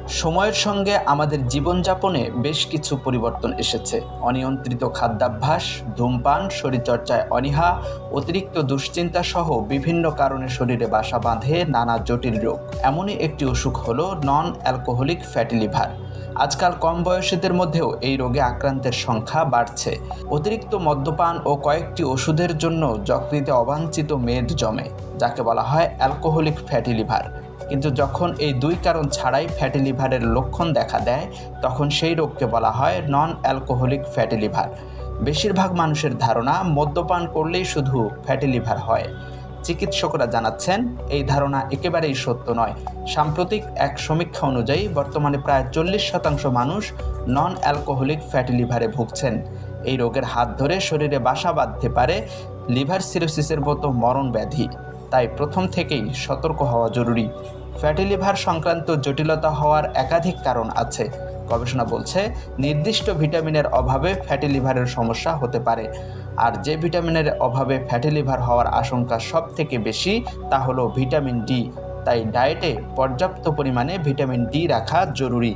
সময়ের সঙ্গে আমাদের জীবনযাপনে বেশ কিছু পরিবর্তন এসেছে। অনিয়ন্ত্রিত খাদ্যাভ্যাস, ধূমপান, শরীরচর্চায় অনীহা, অতিরিক্ত দুশ্চিন্তা সহ বিভিন্ন কারণে শরীরে বাসা বাঁধে নানা জটিল রোগ। এমনই একটি অসুখ হলো নন অ্যালকোহলিক ফ্যাটি লিভার। আজকাল কম বয়সীদের মধ্যেও এই রোগে আক্রান্তের সংখ্যা বাড়ছে। অতিরিক্ত মদ্যপান ও কয়েকটি ওষুধের জন্য যকৃতে অবাঞ্ছিত মেদ জমে, যাকে বলা হয় অ্যালকোহলিক ফ্যাটি লিভার। কিন্তু যখন এই দুই কারণ ছাড়াই ফ্যাটি লিভারের লক্ষণ দেখা দেয়, তখন সেই রোগকে বলা হয় নন অ্যালকোহলিক ফ্যাটি লিভার। বেশিরভাগ মানুষের ধারণা মদ্যপান করলেই শুধু ফ্যাটি লিভার হয়। চিকিৎসকরা জানাচ্ছেন এই ধারণা একেবারেই সত্য নয়। সাম্প্রতিক এক সমীক্ষা অনুযায়ী বর্তমানে প্রায় 40% মানুষ নন অ্যালকোহলিক ফ্যাটি লিভারে ভুগছেন। এই রোগের হাত ধরে শরীরে বাসা বাঁধতে পারে লিভার সিরোসিসের মতো মরণ ব্যাধি। তাই প্রথম থেকেই সতর্ক হওয়া জরুরি। ফ্যাটি লিভার সংক্রান্ত জটিলতা হওয়ার একাধিক কারণ আছে। গবেষণা বলছে নির্দিষ্ট ভিটামিনের অভাবে ফ্যাটি লিভারের সমস্যা হতে পারে। আর যে ভিটামিনের অভাবে ফ্যাটি লিভার হওয়ার আশঙ্কা সব থেকে বেশি তা হলো ভিটামিন ডি। তাই ডায়েটে পর্যাপ্ত পরিমাণে ভিটামিন ডি রাখা জরুরি।